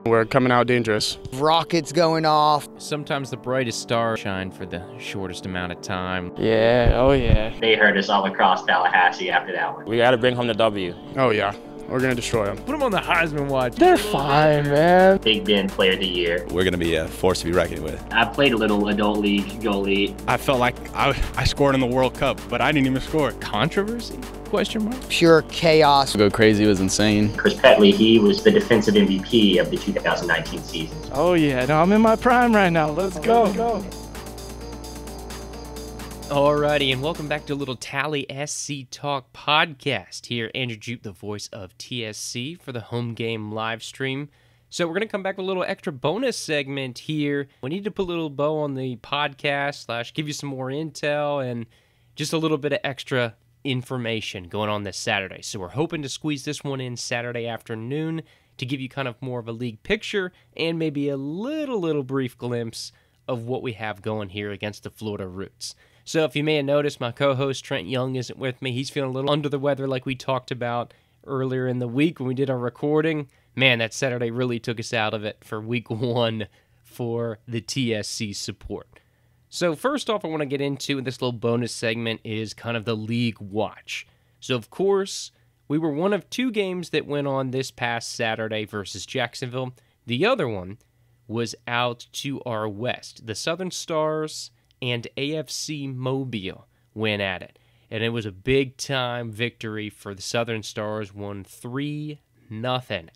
We're coming out dangerous. Rockets going off. Sometimes the brightest stars shine for the shortest amount of time. Yeah, oh yeah. They heard us all across Tallahassee after that one. We got to bring home the W. Oh yeah, we're gonna destroy them. Put them on the Heisman watch. They're fine, man. Big Ben Player of the Year. We're going to be a force to be reckoned with. I played a little adult league goalie. I felt like I scored in the World Cup, but I didn't even score. Controversy? Question mark? Pure chaos. Go crazy was insane. Chris Petley, he was the defensive MVP of the 2019 season. Oh yeah, no, I'm in my prime right now. Let's go. Alrighty, and welcome back to a little TallySCtalk podcast. Here, Andrew Joop, the voice of TSC, for the home game live stream. So we're going to come back with a little extra bonus segment here. We need to put a little bow on the podcast / give you some more intel and just a little bit of extra information going on this Saturday. So we're hoping to squeeze this one in Saturday afternoon to give you kind of more of a league picture and maybe a little brief glimpse of what we have going here against the Florida Roots. So if you may have noticed, my co-host Trent Young isn't with me. He's feeling a little under the weather like we talked about earlier in the week when we did our recording. Man, that Saturday really took us out of it for week one for the TSC support. So first off, I want to get into this little bonus segment is kind of the league watch. So of course, we were one of two games that went on this past Saturday versus Jacksonville. The other one was out to our west. The Southern Stars and AFC Mobile went at it. And it was a big-time victory for the Southern Stars, won 3-0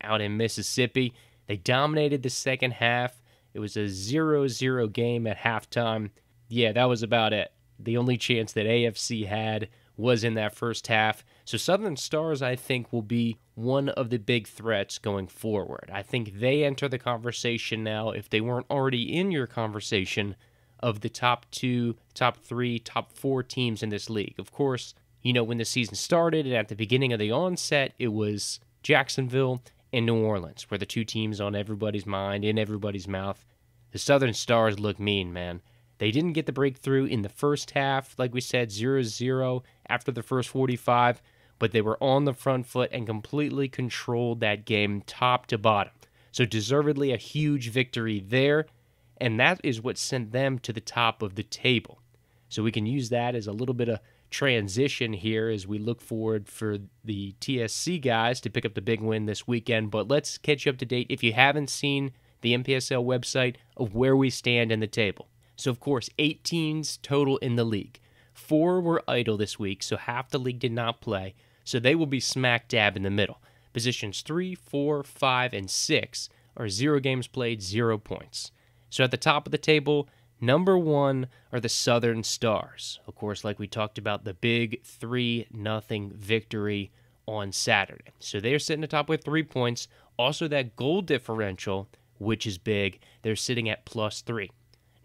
out in Mississippi. They dominated the second half. It was a 0-0 game at halftime. Yeah, that was about it. The only chance that AFC had was in that first half. So Southern Stars, I think, will be one of the big threats going forward. I think they enter the conversation now, if they weren't already in your conversation, of the top 2, top 3, top 4 teams in this league. Of course, you know, when the season started and at the beginning of the onset, it was Jacksonville and New Orleans were the two teams on everybody's mind, in everybody's mouth. The Southern Stars look mean, man. They didn't get the breakthrough in the first half, like we said, 0-0 after the first 45, but they were on the front foot and completely controlled that game top to bottom. So deservedly a huge victory there, and that is what sent them to the top of the table. So we can use that as a little bit of transition here as we look forward for the TSC guys to pick up the big win this weekend. But let's catch you up to date if you haven't seen the MPSL website of where we stand in the table. So, of course, 8 teams total in the league. 4 were idle this week, so half the league did not play. So they will be smack dab in the middle. Positions 3, 4, 5, and 6 are 0 games played, 0 points. So at the top of the table, number 1 are the Southern Stars. Of course, like we talked about, the big 3-0 victory on Saturday. So they're sitting atop with 3 points. Also that goal differential, which is big, they're sitting at +3.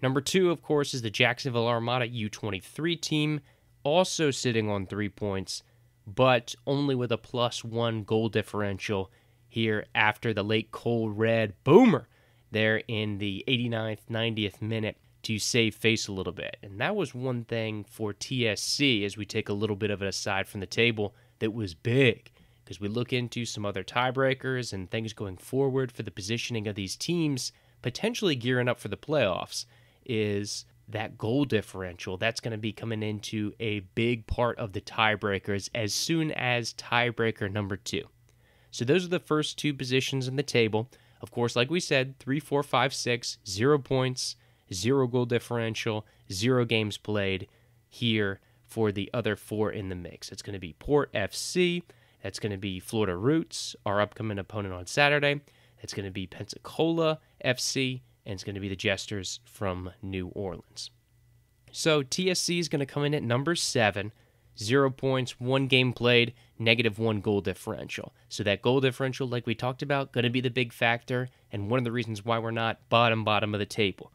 Number 2, of course, is the Jacksonville Armada U23 team, also sitting on 3 points, but only with a +1 goal differential here after the late Cole Red boomer there in the 89th, 90th minute to save face a little bit. And that was one thing for TSC, as we take a little bit of it aside from the table, that was big, because we look into some other tiebreakers and things going forward for the positioning of these teams, potentially gearing up for the playoffs, is that goal differential. That's going to be coming into a big part of the tiebreakers as soon as tiebreaker number 2. So those are the first 2 positions in the table. Of course, like we said, 3, 4, 5, 6, 0 points, 0 goal differential, 0 games played here for the other 4 in the mix. It's going to be Port FC. That's going to be Florida Roots, our upcoming opponent on Saturday. It's going to be Pensacola FC, and it's going to be the Jesters from New Orleans. So TSC is going to come in at number 7, 0 points, 1 game played, -1 goal differential. So that goal differential, like we talked about, going to be the big factor, and one of the reasons why we're not bottom of the table,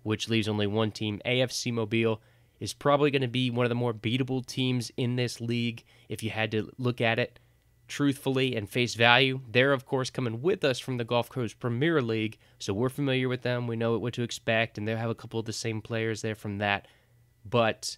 which leaves only one team. AFC Mobile is probably going to be one of the more beatable teams in this league if you had to look at it truthfully and face value. They're, of course, coming with us from the Gulf Coast Premier League, so we're familiar with them. We know what to expect, and they'll have a couple of the same players there from that. But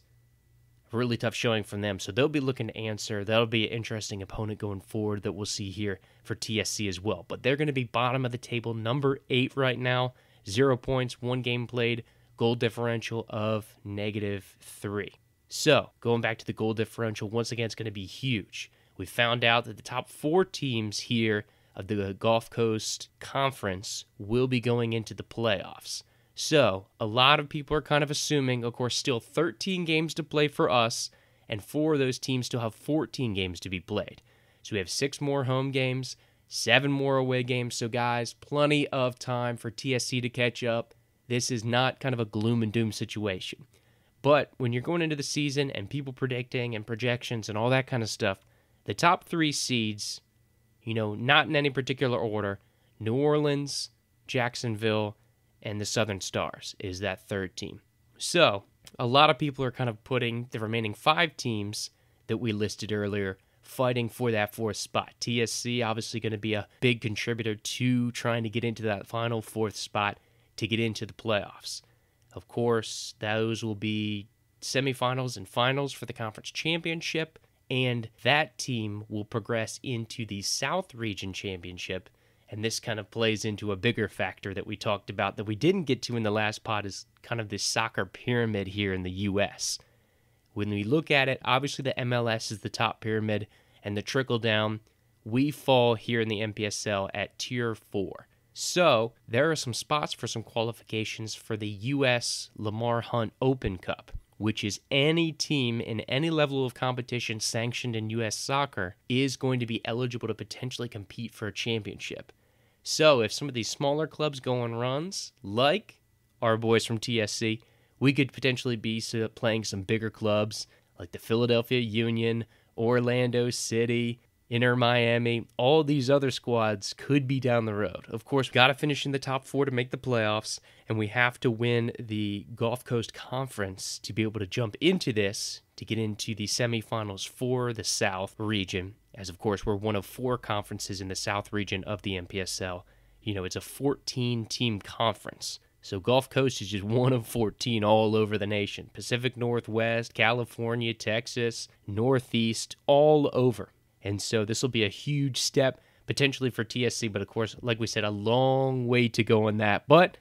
A really tough showing from them, so they'll be looking to answer. That'll be an interesting opponent going forward that we'll see here for TSC as well. But they're going to be bottom of the table, number 8 right now, 0 points, 1 game played, goal differential of -3. So, going back to the goal differential, once again, it's going to be huge. We found out that the top 4 teams here of the Gulf Coast Conference will be going into the playoffs. So, a lot of people are kind of assuming, of course, still 13 games to play for us, and 4 of those teams still have 14 games to be played. So we have 6 more home games, 7 more away games. So, guys, plenty of time for TSC to catch up. This is not kind of a gloom and doom situation. But when you're going into the season and people predicting and projections and all that kind of stuff, the top 3 seeds, not in any particular order, New Orleans, Jacksonville, and the Southern Stars is that 3rd team. So, a lot of people are kind of putting the remaining 5 teams that we listed earlier fighting for that 4th spot. TSC obviously going to be a big contributor to trying to get into that final 4th spot to get into the playoffs. Of course, those will be semifinals and finals for the conference championship, and that team will progress into the South Region Championship. And this kind of plays into a bigger factor that we talked about that we didn't get to in the last pod, is kind of this soccer pyramid here in the U.S. When we look at it, obviously the MLS is the top pyramid, and the trickle down, we fall here in the NPSL at Tier 4. So there are some spots for some qualifications for the U.S. Lamar Hunt Open Cup, which is any team in any level of competition sanctioned in U.S. soccer is going to be eligible to potentially compete for a championship. So if some of these smaller clubs go on runs, like our boys from TSC, we could potentially be playing some bigger clubs like the Philadelphia Union, Orlando City, Inter Miami. All these other squads could be down the road. Of course, we got to finish in the top 4 to make the playoffs, and we have to win the Gulf Coast Conference to be able to jump into this to get into the semifinals for the South region, as of course we're one of 4 conferences in the South region of the NPSL. It's a 14-team conference. So Gulf Coast is just one of 14 all over the nation. Pacific Northwest, California, Texas, Northeast, all over. And so this will be a huge step potentially for TSC, but of course, like we said, a long way to go on that. But,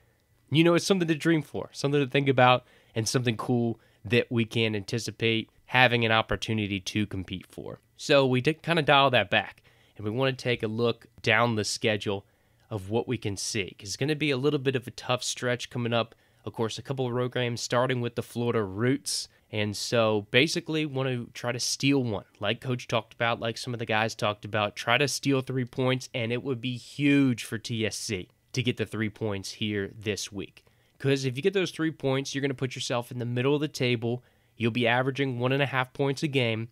it's something to dream for, something to think about, and something cool that we can anticipate having an opportunity to compete for. So we did kind of dial that back, and we want to take a look down the schedule of what we can see, because it's going to be a little bit of a tough stretch coming up. Of course, a couple of road games, starting with the Florida Roots. And so basically want to try to steal one, like Coach talked about, like some of the guys talked about, try to steal 3 points, and it would be huge for TSC to get the 3 points here this week. Because if you get those 3 points, you're going to put yourself in the middle of the table, you'll be averaging 1.5 points a game,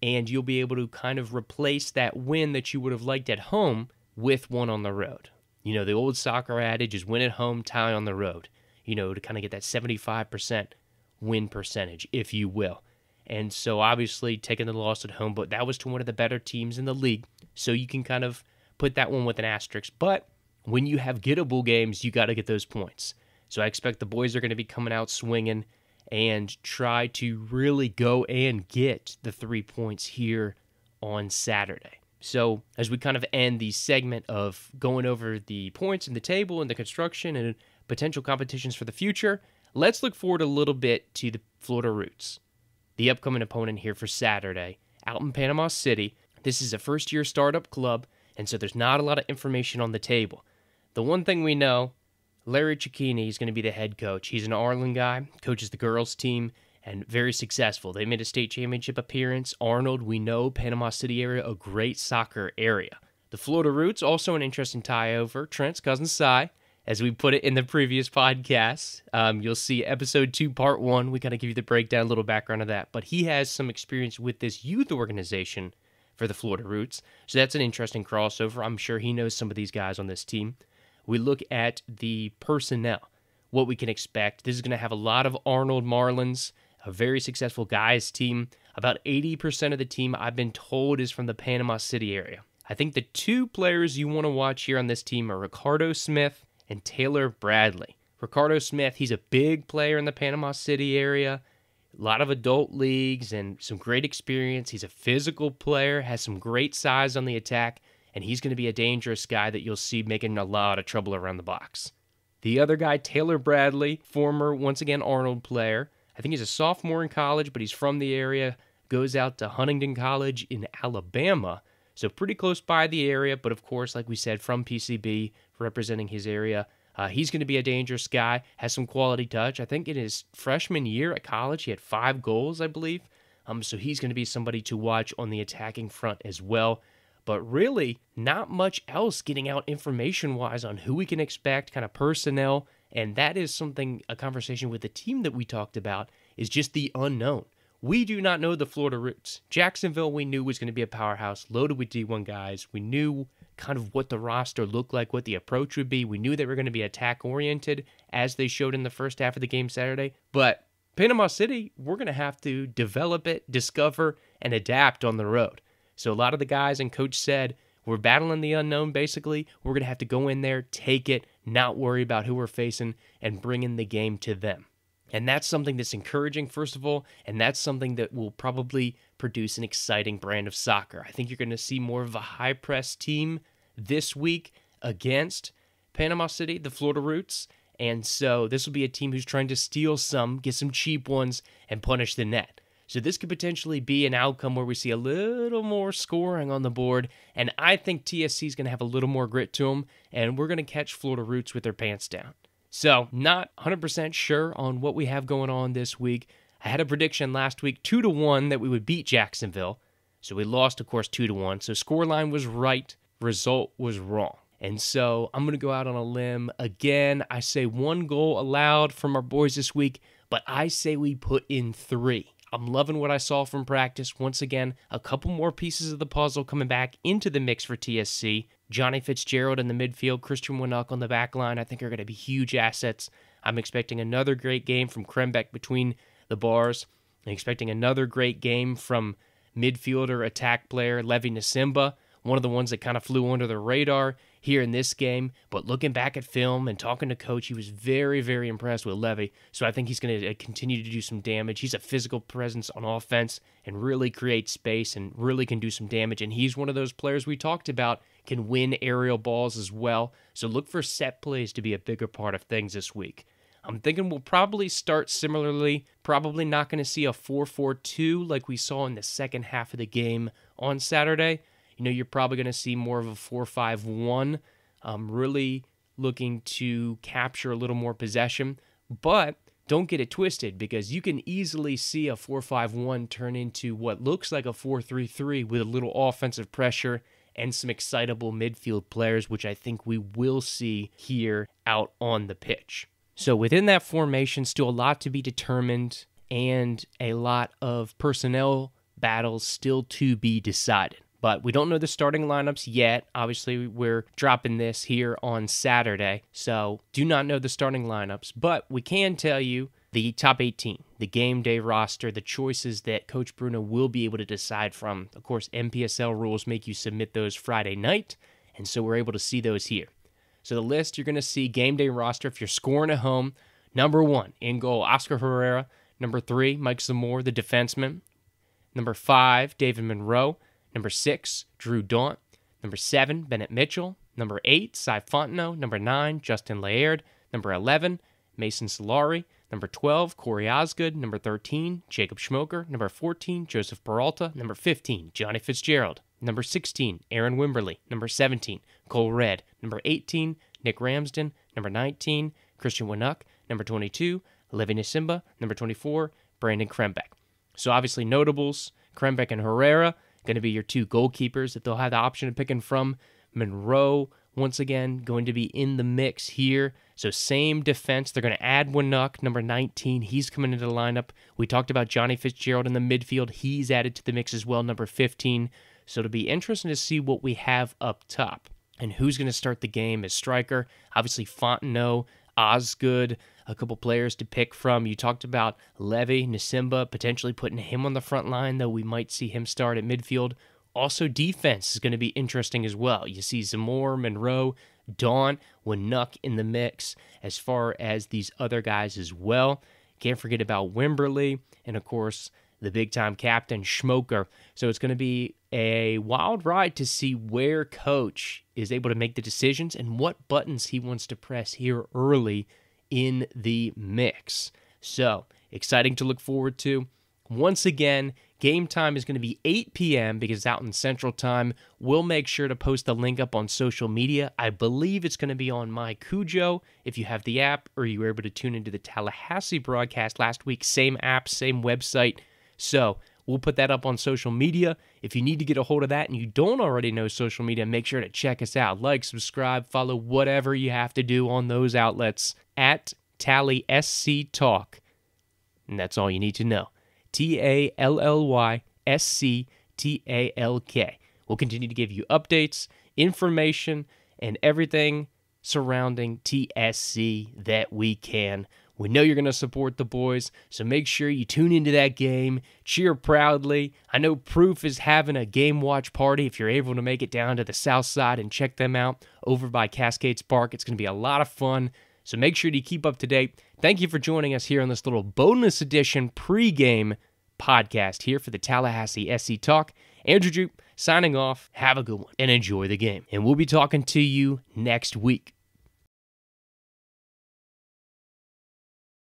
and you'll be able to kind of replace that win that you would have liked at home with one on the road. The old soccer adage is win at home, tie on the road, to kind of get that 75% win percentage, if you will. And so obviously taking the loss at home, but that was to one of the better teams in the league, so you can kind of put that one with an asterisk. But when you have gettable games, you got to get those points. So I expect the boys are going to be coming out swinging and try to really go and get the 3 points here on Saturday. So as we kind of end the segment of going over the points in the table and the construction and potential competitions for the future, let's look forward a little bit to the Florida Roots, the upcoming opponent here for Saturday out in Panama City. This is a first-year startup club, and so there's not a lot of information on the table. The one thing we know, Larry Cicchini is going to be the head coach. He's an Arlen guy, coaches the girls' team, and very successful. They made a state championship appearance. Arnold, we know, Panama City area, a great soccer area. The Florida Roots, also an interesting tie-over. Trent's cousin Cy, as we put it in the previous podcast. You'll see episode 2, part 1. We kind of give you the breakdown, a little background of that. But he has some experience with this youth organization for the Florida Roots. So that's an interesting crossover. I'm sure he knows some of these guys on this team. We look at the personnel, what we can expect. This is going to have a lot of Arnold Marlins, a very successful guys team. About 80% of the team, I've been told, is from the Panama City area. I think the 2 players you want to watch here on this team are Ricardo Smith and Taylor Bradley. Ricardo Smith, he's a big player in the Panama City area. A lot of adult leagues and some great experience. He's a physical player, has some great size on the attack, and he's going to be a dangerous guy that you'll see making a lot of trouble around the box. The other guy, Taylor Bradley, former, once again, Arnold player. I think he's a sophomore in college, but he's from the area, goes out to Huntington College in Alabama, so pretty close by the area, but of course, like we said, from PCB, representing his area. He's going to be a dangerous guy, has some quality touch. I think in his freshman year at college, he had 5 goals, I believe. So he's going to be somebody to watch on the attacking front as well. But really, not much else getting out information-wise on who we can expect, kind of personnel, and that is something, a conversation with the team that we talked about, is just the unknown. We do not know the Florida roots. Jacksonville, we knew was going to be a powerhouse, loaded with D1 guys. We knew kind of what the roster looked like, what the approach would be. We knew they were going to be attack-oriented, as they showed in the first half of the game Saturday. But Panama City, we're going to have to develop it, discover, and adapt on the road. So a lot of the guys and coach said, we're battling the unknown, basically. We're going to have to go in there, take it, not worry about who we're facing, and bring in the game to them. And that's something that's encouraging, first of all, and that's something that will probably produce an exciting brand of soccer. I think you're going to see more of a high-press team this week against Panama City, the Florida Roots, and so this will be a team who's trying to steal some, get some cheap ones, and punish the net. So this could potentially be an outcome where we see a little more scoring on the board, and I think TSC is going to have a little more grit to them, and we're going to catch Florida Roots with their pants down. So, not 100% sure on what we have going on this week. I had a prediction last week, 2-1, that we would beat Jacksonville. So we lost, of course, 2-1. So scoreline was right, result was wrong. And so I'm going to go out on a limb. Again, I say 1 goal allowed from our boys this week, but I say we put in 3. I'm loving what I saw from practice. Once again, a couple more pieces of the puzzle coming back into the mix for TSC. Johnny Fitzgerald in the midfield, Christian Winuck on the back line, I think are going to be huge assets. I'm expecting another great game from Krembeck between the bars. I'm expecting another great game from midfielder, attack player, Levi Nasimba, one of the ones that kind of flew under the radar here in this game. But looking back at film and talking to coach, he was very, very impressed with Levi. So I think he's going to continue to do some damage. He's a physical presence on offense and really create space and really can do some damage. And he's one of those players we talked about, can win aerial balls as well. So look for set plays to be a bigger part of things this week. I'm thinking we'll probably start similarly, probably not going to see a 4-4-2 like we saw in the second half of the game on Saturday. You know, you're probably going to see more of a 4-5-1, really looking to capture a little more possession. But don't get it twisted, because you can easily see a 4-5-1 turn into what looks like a 4-3-3 with a little offensive pressure and some excitable midfield players, which I think we will see here out on the pitch. So within that formation, still a lot to be determined and a lot of personnel battles still to be decided. But we don't know the starting lineups yet. Obviously, we're dropping this here on Saturday, so do not know the starting lineups. But we can tell you the top 18, the game day roster, the choices that Coach Bruno will be able to decide from. Of course, MPSL rules make you submit those Friday night, and so we're able to see those here. So the list, you're going to see game day roster if you're scoring at home. Number 1, in goal, Oscar Herrera. Number 3, Mike Zamora, the defenseman. Number 5, David Monroe. Number 6, Drew Daunt. Number 7, Bennett Mitchell. Number 8, Cy Fontenot. Number 9, Justin Laird. Number 11, Mason Solari. Number 12, Corey Osgood. Number 13, Jacob Schmoker. Number 14, Joseph Peralta. Number 15, Johnny Fitzgerald. Number 16, Aaron Wimberly. Number 17, Cole Red. Number 18, Nick Ramsden. Number 19, Christian Winuck. Number 22, Levi Nasimba. Number 24, Brandon Krembeck. So obviously notables, Krembeck and Herrera, going to be your 2 goalkeepers that they'll have the option of picking from. Monroe, once again, going to be in the mix here. So same defense. They're going to add Winuck, number 19. He's coming into the lineup. We talked about Johnny Fitzgerald in the midfield. He's added to the mix as well, number 15. So it'll be interesting to see what we have up top and who's going to start the game as striker. Obviously, Fontenot, Osgood, a couple players to pick from. You talked about Levi, Nasimba, potentially putting him on the front line, though we might see him start at midfield. Also, defense is going to be interesting as well. You see Zamora, Monroe, Daunt, Winuck in the mix as far as these other guys as well. Can't forget about Wimberley, and of course, the big-time captain, Schmoker. So it's going to be a wild ride to see where Coach is able to make the decisions and what buttons he wants to press here early in the mix. So, exciting to look forward to. Once again, game time is going to be 8 p.m. because it's out in Central Time. We'll make sure to post the link up on social media. I believe it's going to be on My Cujo if you have the app, or you were able to tune into the Tallahassee broadcast last week. Same app, same website. So we'll put that up on social media. If you need to get a hold of that and you don't already know social media, make sure to check us out. Like, subscribe, follow, whatever you have to do on those outlets at TallySCTalk. And that's all you need to know. TallySCTalk. We'll continue to give you updates, information, and everything surrounding TSC that we can. We know you're going to support the boys, so make sure you tune into that game, cheer proudly. I know Proof is having a game watch party if you're able to make it down to the south side and check them out over by Cascades Park. It's going to be a lot of fun, so make sure to keep up to date. Thank you for joining us here on this little bonus edition pregame podcast here for the Tallahassee SC Talk. Andrew Joop signing off. Have a good one and enjoy the game. And we'll be talking to you next week.